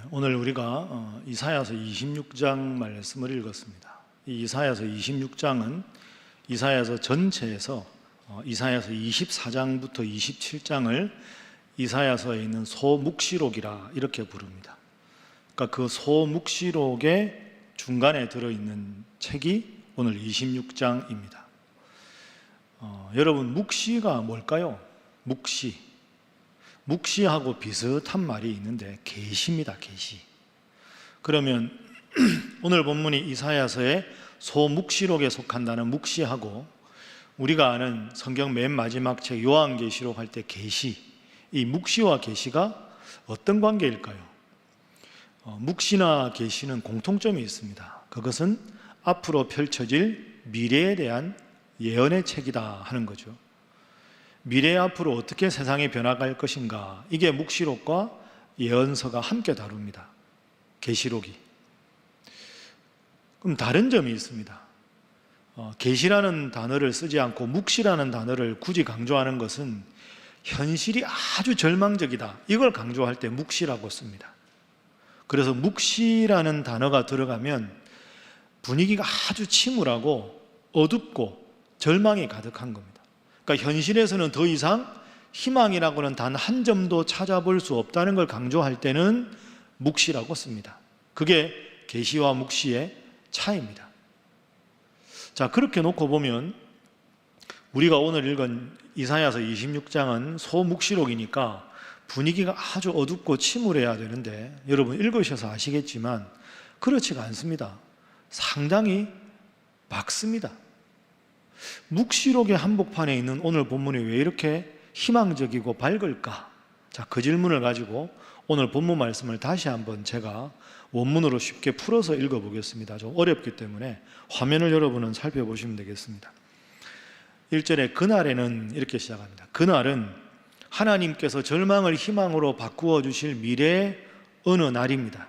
오늘 우리가 이사야서 26장 말씀을 읽었습니다. 이 이사야서 26장은 이사야서 전체에서 이사야서 24장부터 27장을 이사야서에 있는 소묵시록이라 이렇게 부릅니다. 그러니까 그 소묵시록의 중간에 들어있는 책이 오늘 26장입니다. 여러분, 묵시가 뭘까요? 묵시하고 비슷한 말이 있는데 계시입니다. 계시. 그러면 오늘 본문이 이사야서의 소묵시록에 속한다는 묵시하고 우리가 아는 성경 맨 마지막 책 요한계시록 할 때 계시, 이 묵시와 계시가 어떤 관계일까요? 묵시나 계시는 공통점이 있습니다. 그것은 앞으로 펼쳐질 미래에 대한 예언의 책이다 하는 거죠. 미래 앞으로 어떻게 세상이 변화갈 것인가, 이게 묵시록과 예언서가 함께 다룹니다. 계시록이. 그럼 다른 점이 있습니다. 계시라는 단어를 쓰지 않고 묵시라는 단어를 굳이 강조하는 것은 현실이 아주 절망적이다, 이걸 강조할 때 묵시라고 씁니다. 그래서 묵시라는 단어가 들어가면 분위기가 아주 침울하고 어둡고 절망이 가득한 겁니다. 그러니까 현실에서는 더 이상 희망이라고는 단 한 점도 찾아볼 수 없다는 걸 강조할 때는 묵시라고 씁니다. 그게 계시와 묵시의 차이입니다. 자, 그렇게 놓고 보면 우리가 오늘 읽은 이사야서 26장은 소묵시록이니까 분위기가 아주 어둡고 침울해야 되는데, 여러분 읽으셔서 아시겠지만 그렇지가 않습니다. 상당히 밝습니다. 묵시록의 한복판에 있는 오늘 본문이 왜 이렇게 희망적이고 밝을까? 자, 그 질문을 가지고 오늘 본문 말씀을 다시 한번 제가 원문으로 쉽게 풀어서 읽어보겠습니다. 좀 어렵기 때문에 화면을 여러분은 살펴보시면 되겠습니다. 1절에 그날에는 이렇게 시작합니다. 그날은 하나님께서 절망을 희망으로 바꾸어 주실 미래의 어느 날입니다.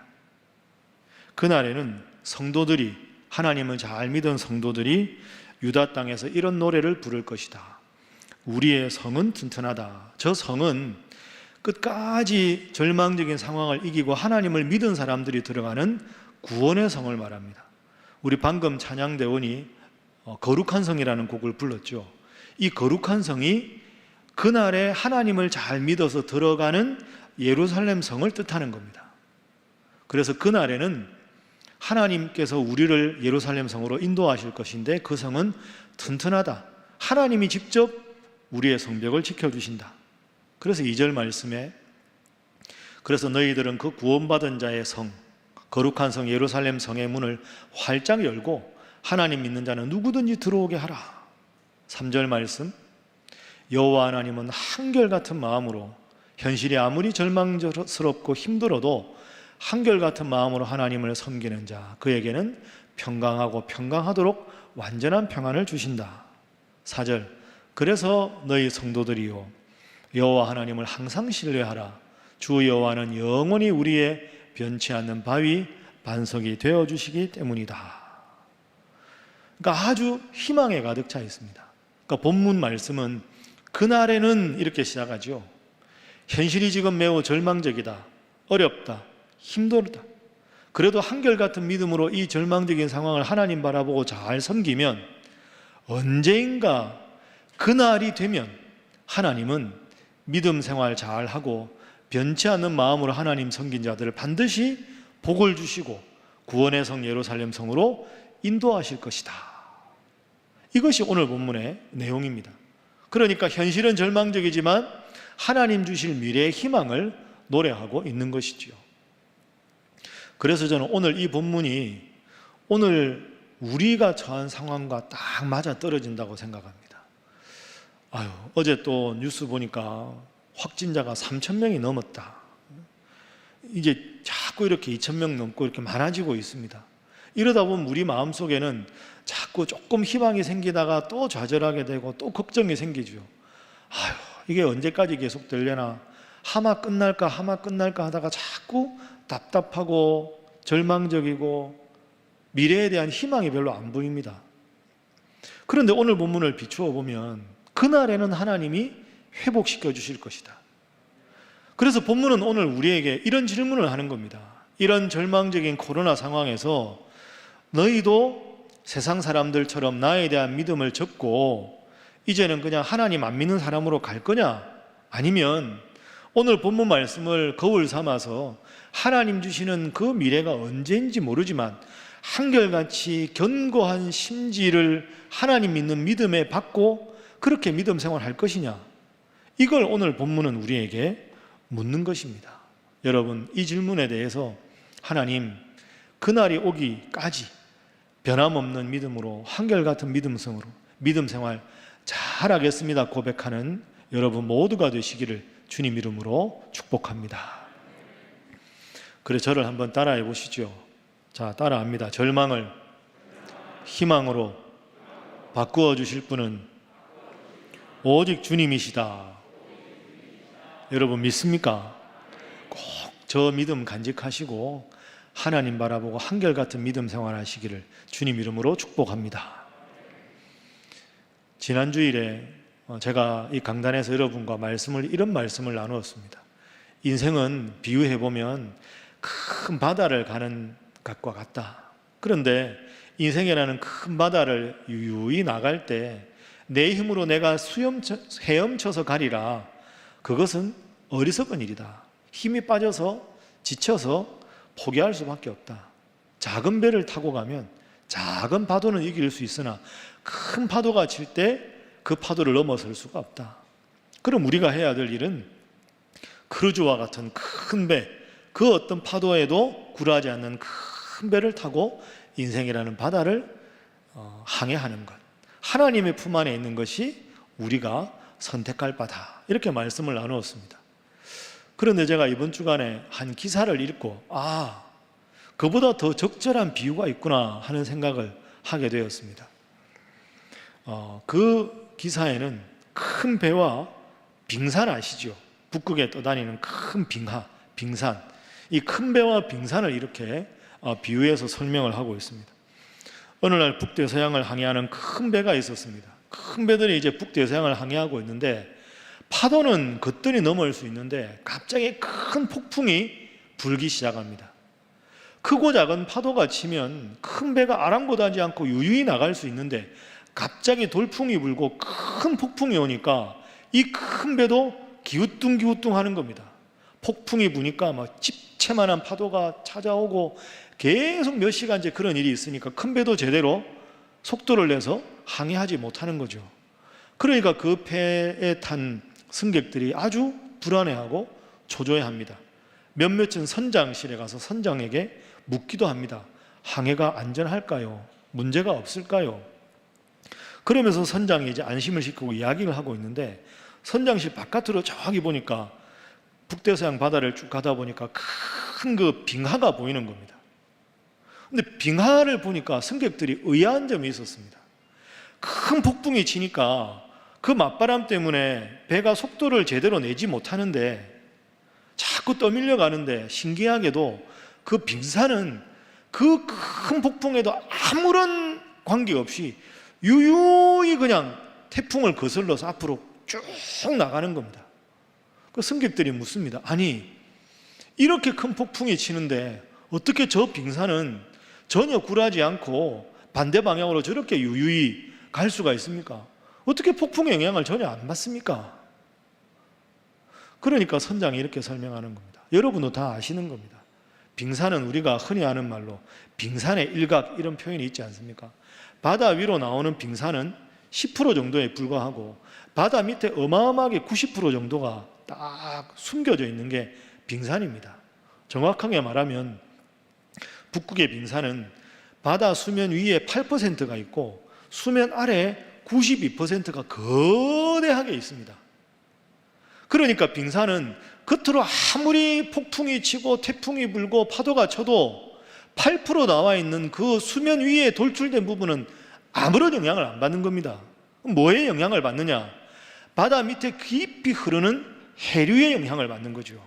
그날에는 성도들이, 하나님을 잘 믿은 성도들이 유다 땅에서 이런 노래를 부를 것이다. 우리의 성은 튼튼하다. 저 성은 끝까지 절망적인 상황을 이기고 하나님을 믿은 사람들이 들어가는 구원의 성을 말합니다. 우리 방금 찬양대원이 거룩한 성이라는 곡을 불렀죠. 이 거룩한 성이 그날에 하나님을 잘 믿어서 들어가는 예루살렘 성을 뜻하는 겁니다. 그래서 그날에는 하나님께서 우리를 예루살렘 성으로 인도하실 것인데 그 성은 튼튼하다. 하나님이 직접 우리의 성벽을 지켜주신다. 그래서 2절 말씀에 그래서 너희들은 그 구원받은 자의 성, 거룩한 성 예루살렘 성의 문을 활짝 열고 하나님 믿는 자는 누구든지 들어오게 하라. 3절 말씀, 여호와 하나님은 한결같은 마음으로, 현실이 아무리 절망스럽고 힘들어도 한결같은 마음으로 하나님을 섬기는 자, 그에게는 평강하고 평강하도록 완전한 평안을 주신다. 4절, 그래서 너희 성도들이요 여호와 하나님을 항상 신뢰하라. 주 여호와는 영원히 우리의 변치 않는 바위 반석이 되어주시기 때문이다. 그러니까 아주 희망에 가득 차 있습니다. 그러니까 본문 말씀은 그날에는 이렇게 시작하죠. 현실이 지금 매우 절망적이다, 어렵다, 힘들다. 그래도 한결같은 믿음으로 이 절망적인 상황을 하나님 바라보고 잘 섬기면 언젠가 그날이 되면 하나님은 믿음 생활 잘하고 변치 않는 마음으로 하나님 섬긴 자들을 반드시 복을 주시고 구원의 성 예루살렘 성으로 인도하실 것이다. 이것이 오늘 본문의 내용입니다. 그러니까 현실은 절망적이지만 하나님 주실 미래의 희망을 노래하고 있는 것이지요. 그래서 저는 오늘 이 본문이 오늘 우리가 처한 상황과 딱 맞아 떨어진다고 생각합니다. 어제 또 뉴스 보니까 확진자가 3,000명이 넘었다. 이제 자꾸 이렇게 2,000명 넘고 이렇게 많아지고 있습니다. 이러다 보면 우리 마음속에는 자꾸 조금 희망이 생기다가 또 좌절하게 되고 또 걱정이 생기죠. 이게 언제까지 계속되려나, 하마 끝날까 하다가 자꾸 답답하고 절망적이고 미래에 대한 희망이 별로 안 보입니다. 그런데 오늘 본문을 비추어 보면 그날에는 하나님이 회복시켜 주실 것이다. 그래서 본문은 오늘 우리에게 이런 질문을 하는 겁니다. 이런 절망적인 코로나 상황에서 너희도 세상 사람들처럼 나에 대한 믿음을 접고 이제는 그냥 하나님 안 믿는 사람으로 갈 거냐? 아니면 오늘 본문 말씀을 거울 삼아서 하나님 주시는 그 미래가 언제인지 모르지만 한결같이 견고한 심지를 하나님 믿는 믿음에 받고 그렇게 믿음 생활할 것이냐? 이걸 오늘 본문은 우리에게 묻는 것입니다. 여러분, 이 질문에 대해서 하나님, 그날이 오기까지 변함없는 믿음으로, 한결같은 믿음성으로 믿음 생활 잘하겠습니다 고백하는 여러분 모두가 되시기를 주님 이름으로 축복합니다. 그래, 저를 한번 따라해 보시죠. 자, 따라합니다. 절망을 희망으로 바꾸어 주실 분은 오직 주님이시다. 여러분 믿습니까? 꼭 저 믿음 간직하시고 하나님 바라보고 한결같은 믿음 생활하시기를 주님 이름으로 축복합니다. 지난 주일에 제가 이 강단에서 여러분과 이런 말씀을 나누었습니다. 인생은 비유해보면 큰 바다를 가는 것과 같다. 그런데 인생이라는 큰 바다를 유유히 나갈 때 내 힘으로 내가 헤엄쳐서 가리라. 그것은 어리석은 일이다. 힘이 빠져서 지쳐서 포기할 수밖에 없다. 작은 배를 타고 가면 작은 파도는 이길 수 있으나 큰 파도가 칠 때 그 파도를 넘어설 수가 없다. 그럼 우리가 해야 될 일은 크루즈와 같은 큰 배, 그 어떤 파도에도 굴하지 않는 큰 배를 타고 인생이라는 바다를 항해하는 것. 하나님의 품 안에 있는 것이 우리가 선택할 바다. 이렇게 말씀을 나누었습니다. 그런데 제가 이번 주간에 한 기사를 읽고 그보다 더 적절한 비유가 있구나 하는 생각을 하게 되었습니다. 그 기사에는 큰 배와 빙산 아시죠? 북극에 떠다니는 큰 빙산. 이 큰 배와 빙산을 이렇게 비유해서 설명을 하고 있습니다. 어느 날 북대서양을 항해하는 큰 배가 있었습니다. 큰 배들이 이제 북대서양을 항해하고 있는데 파도는 거뜬히 넘어올 수 있는데 갑자기 큰 폭풍이 불기 시작합니다. 크고 작은 파도가 치면 큰 배가 아랑곳하지 않고 유유히 나갈 수 있는데 갑자기 돌풍이 불고 큰 폭풍이 오니까 이 큰 배도 기우뚱기우뚱 하는 겁니다. 폭풍이 부니까 막 집채만한 파도가 찾아오고 계속 몇 시간째 그런 일이 있으니까 큰 배도 제대로 속도를 내서 항해하지 못하는 거죠. 그러니까 그 배에 탄 승객들이 아주 불안해하고 초조해합니다. 몇몇은 선장실에 가서 선장에게 묻기도 합니다. 항해가 안전할까요? 문제가 없을까요? 그러면서 선장이 이제 안심을 시키고 이야기를 하고 있는데 선장실 바깥으로 저기 보니까 북대서양 바다를 쭉 가다 보니까 큰 그 빙하가 보이는 겁니다. 근데 빙하를 보니까 승객들이 의아한 점이 있었습니다. 큰 폭풍이 치니까 그 맞바람 때문에 배가 속도를 제대로 내지 못하는데 자꾸 떠밀려 가는데 신기하게도 그 빙산은 그 큰 폭풍에도 아무런 관계없이 유유히 그냥 태풍을 거슬러서 앞으로 쭉 나가는 겁니다. 그 승객들이 묻습니다. 아니, 이렇게 큰 폭풍이 치는데 어떻게 저 빙산은 전혀 굴하지 않고 반대 방향으로 저렇게 유유히 갈 수가 있습니까? 어떻게 폭풍의 영향을 전혀 안 받습니까? 그러니까 선장이 이렇게 설명하는 겁니다. 여러분도 다 아시는 겁니다. 빙산은 우리가 흔히 아는 말로 빙산의 일각 이런 표현이 있지 않습니까? 바다 위로 나오는 빙산은 10% 정도에 불과하고 바다 밑에 어마어마하게 90% 정도가 딱 숨겨져 있는 게 빙산입니다. 정확하게 말하면 북극의 빙산은 바다 수면 위에 8%가 있고 수면 아래 92%가 거대하게 있습니다. 그러니까 빙산은 겉으로 아무리 폭풍이 치고 태풍이 불고 파도가 쳐도 8% 나와 있는 그 수면 위에 돌출된 부분은 아무런 영향을 안 받는 겁니다. 뭐에 영향을 받느냐? 바다 밑에 깊이 흐르는 해류의 영향을 받는 거죠.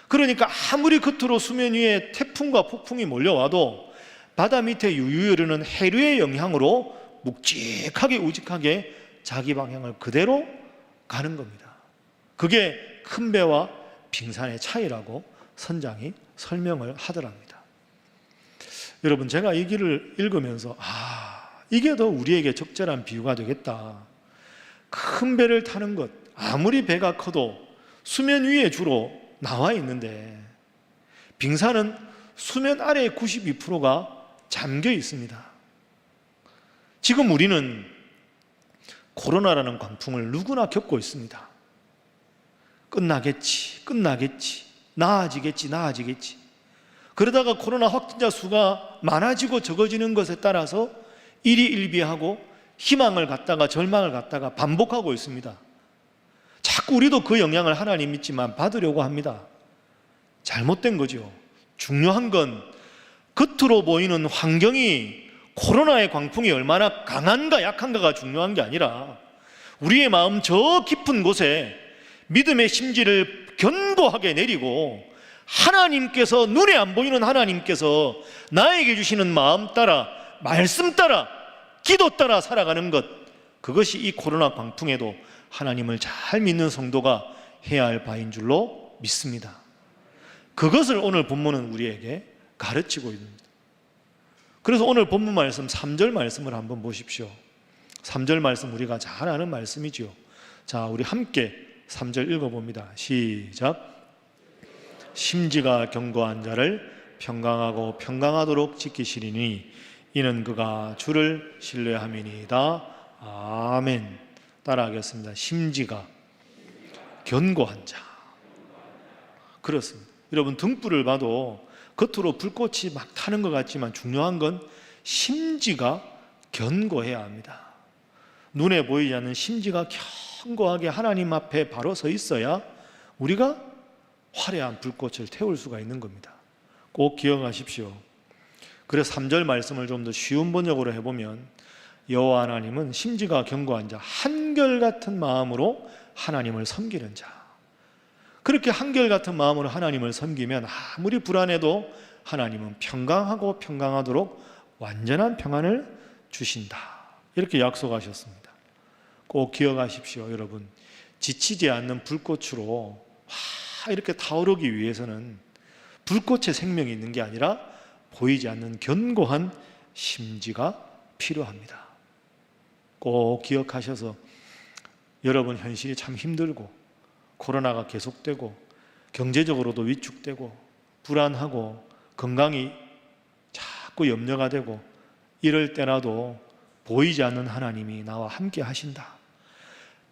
그러니까 아무리 겉으로 수면 위에 태풍과 폭풍이 몰려와도 바다 밑에 유유히 흐르는 해류의 영향으로 묵직하게 우직하게 자기 방향을 그대로 가는 겁니다. 그게 큰 배와 빙산의 차이라고 선장이 설명을 하더랍니다. 여러분, 제가 이 길을 읽으면서 이게 더 우리에게 적절한 비유가 되겠다. 큰 배를 타는 것, 아무리 배가 커도 수면 위에 주로 나와 있는데 빙산은 수면 아래의 92%가 잠겨 있습니다. 지금 우리는 코로나라는 광풍을 누구나 겪고 있습니다. 끝나겠지, 나아지겠지. 그러다가 코로나 확진자 수가 많아지고 적어지는 것에 따라서 일희일비하고 희망을 갖다가 절망을 갖다가 반복하고 있습니다. 자꾸 우리도 그 영향을 하나님 믿지만 받으려고 합니다. 잘못된 거죠. 중요한 건 겉으로 보이는 환경이 코로나의 광풍이 얼마나 강한가 약한가가 중요한 게 아니라 우리의 마음 저 깊은 곳에 믿음의 심지를 견고하게 내리고 하나님께서, 눈에 안 보이는 하나님께서 나에게 주시는 마음 따라, 말씀 따라, 기도 따라 살아가는 것, 그것이 이 코로나 광풍에도 하나님을 잘 믿는 성도가 해야 할 바인 줄로 믿습니다. 그것을 오늘 본문은 우리에게 가르치고 있습니다. 그래서 오늘 본문 말씀 3절 말씀을 한번 보십시오. 3절 말씀 우리가 잘 아는 말씀이죠. 자, 우리 함께 3절 읽어봅니다. 시작. 심지가 견고한 자를 평강하고 평강하도록 지키시리니 이는 그가 주를 신뢰함이니이다. 아멘. 따라하겠습니다. 심지가 견고한 자. 그렇습니다. 여러분, 등불을 봐도 겉으로 불꽃이 막 타는 것 같지만 중요한 건 심지가 견고해야 합니다. 눈에 보이지 않는 심지가 견고하게 하나님 앞에 바로 서 있어야 우리가 화려한 불꽃을 태울 수가 있는 겁니다. 꼭 기억하십시오. 그래서 3절 말씀을 좀 더 쉬운 번역으로 해보면 여호와 하나님은 심지가 견고한 자, 한결같은 마음으로 하나님을 섬기는 자. 그렇게 한결같은 마음으로 하나님을 섬기면 아무리 불안해도 하나님은 평강하고 평강하도록 완전한 평안을 주신다. 이렇게 약속하셨습니다. 꼭 기억하십시오. 여러분, 지치지 않는 불꽃으로 이렇게 타오르기 위해서는 불꽃의 생명이 있는 게 아니라 보이지 않는 견고한 심지가 필요합니다. 꼭 기억하셔서 여러분, 현실이 참 힘들고 코로나가 계속되고 경제적으로도 위축되고 불안하고 건강이 자꾸 염려가 되고 이럴 때라도 보이지 않는 하나님이 나와 함께 하신다.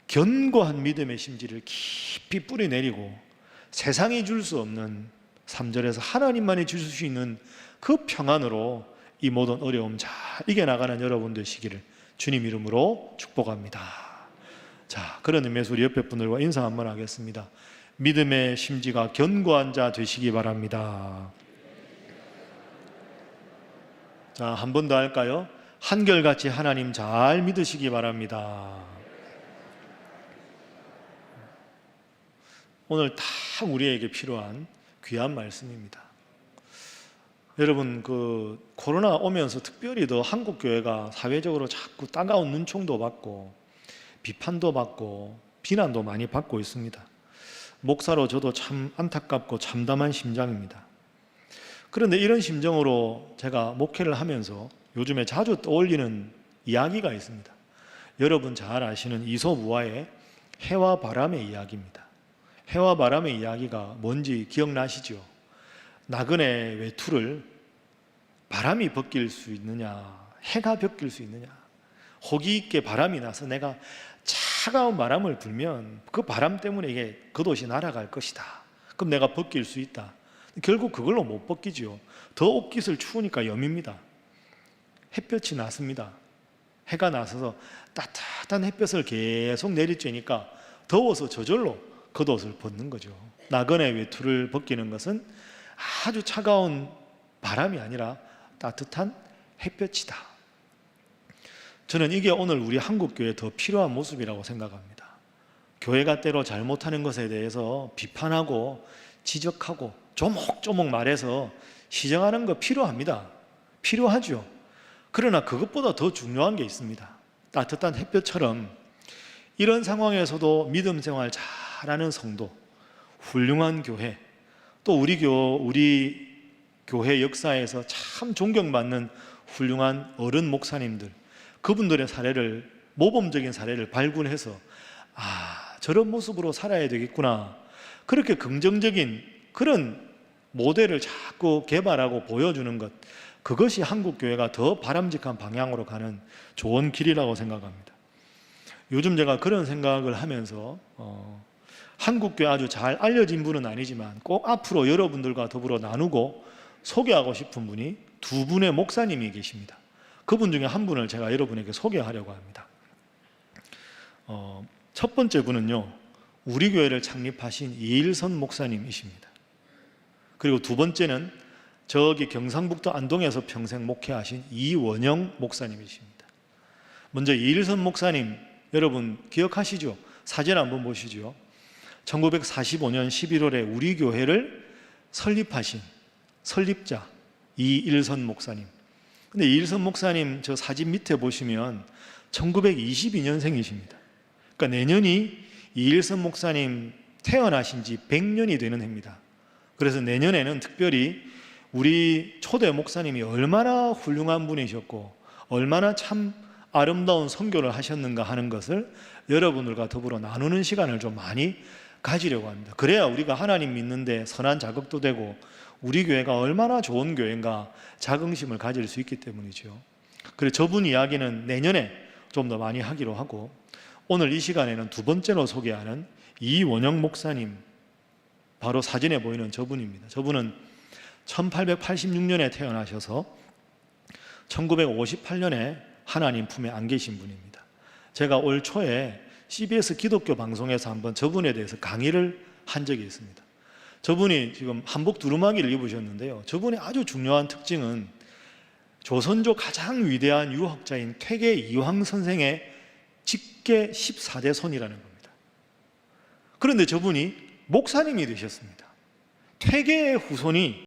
견고한 믿음의 심지를 깊이 뿌리내리고 세상이 줄 수 없는 3절에서 하나님만이 주실 수 있는 그 평안으로 이 모든 어려움 잘 이겨나가는 여러분 되시기를 주님 이름으로 축복합니다. 자, 그런 의미에서 우리 옆에 분들과 인사 한번 하겠습니다. 믿음의 심지가 견고한 자 되시기 바랍니다. 자, 한 번 더 할까요? 한결같이 하나님 잘 믿으시기 바랍니다. 오늘 딱 우리에게 필요한 귀한 말씀입니다. 여러분, 그 코로나 오면서 특별히 더 한국 교회가 사회적으로 자꾸 따가운 눈총도 받고 비판도 받고 비난도 많이 받고 있습니다. 목사로 저도 참 안타깝고 참담한 심정입니다. 그런데 이런 심정으로 제가 목회를 하면서 요즘에 자주 떠올리는 이야기가 있습니다. 여러분 잘 아시는 이솝우화의 해와 바람의 이야기입니다. 해와 바람의 이야기가 뭔지 기억나시죠? 나그네 외투를 바람이 벗길 수 있느냐, 해가 벗길 수 있느냐. 호기 있게 바람이 나서 내가 차가운 바람을 불면 그 바람 때문에 이게 겉옷이 날아갈 것이다. 그럼 내가 벗길 수 있다. 결국 그걸로 못 벗기죠. 더 옷깃을 추우니까 염입니다. 햇볕이 났습니다. 해가 나서서 따뜻한 햇볕을 계속 내리쬐니까 더워서 저절로 겉옷을 벗는 거죠. 나그네 외투를 벗기는 것은 아주 차가운 바람이 아니라 따뜻한 햇볕이다. 저는 이게 오늘 우리 한국교회에 더 필요한 모습이라고 생각합니다. 교회가 때로 잘못하는 것에 대해서 비판하고 지적하고 조목조목 말해서 시정하는 거 필요합니다. 필요하죠. 그러나 그것보다 더 중요한 게 있습니다. 따뜻한 햇볕처럼 이런 상황에서도 믿음 생활 잘하는 성도, 훌륭한 교회, 또 우리 교회 역사에서 참 존경받는 훌륭한 어른 목사님들, 그분들의 사례를, 모범적인 사례를 발굴해서 저런 모습으로 살아야 되겠구나, 그렇게 긍정적인 그런 모델을 자꾸 개발하고 보여주는 것, 그것이 한국교회가 더 바람직한 방향으로 가는 좋은 길이라고 생각합니다. 요즘 제가 그런 생각을 하면서 한국교회 아주 잘 알려진 분은 아니지만 꼭 앞으로 여러분들과 더불어 나누고 소개하고 싶은 분이 두 분의 목사님이 계십니다. 그분 중에 한 분을 제가 여러분에게 소개하려고 합니다. 첫 번째 분은요, 우리 교회를 창립하신 이일선 목사님이십니다. 그리고 두 번째는 저기 경상북도 안동에서 평생 목회하신 이원영 목사님이십니다. 먼저 이일선 목사님, 여러분 기억하시죠? 사진 한번 보시죠. 1945년 11월에 우리 교회를 설립하신 설립자 이일선 목사님. 근데 이일선 목사님 저 사진 밑에 보시면 1922년생이십니다. 그러니까 내년이 이일선 목사님 태어나신 지 100년이 되는 해입니다. 그래서 내년에는 특별히 우리 초대 목사님이 얼마나 훌륭한 분이셨고 얼마나 참 아름다운 선교를 하셨는가 하는 것을 여러분들과 더불어 나누는 시간을 좀 많이 가지려고 합니다. 그래야 우리가 하나님 믿는데 선한 자극도 되고 우리 교회가 얼마나 좋은 교회인가 자긍심을 가질 수 있기 때문이죠. 그래서 저분 이야기는 내년에 좀 더 많이 하기로 하고, 오늘 이 시간에는 두 번째로 소개하는 이원영 목사님, 바로 사진에 보이는 저분입니다. 저분은 1886년에 태어나셔서 1958년에 하나님 품에 안 계신 분입니다. 제가 올 초에 CBS 기독교 방송에서 한번 저분에 대해서 강의를 한 적이 있습니다. 저분이 지금 한복 두루마기를 입으셨는데요, 저분의 아주 중요한 특징은 조선조 가장 위대한 유학자인 퇴계 이황 선생의 직계 14대 손이라는 겁니다. 그런데 저분이 목사님이 되셨습니다. 퇴계의 후손이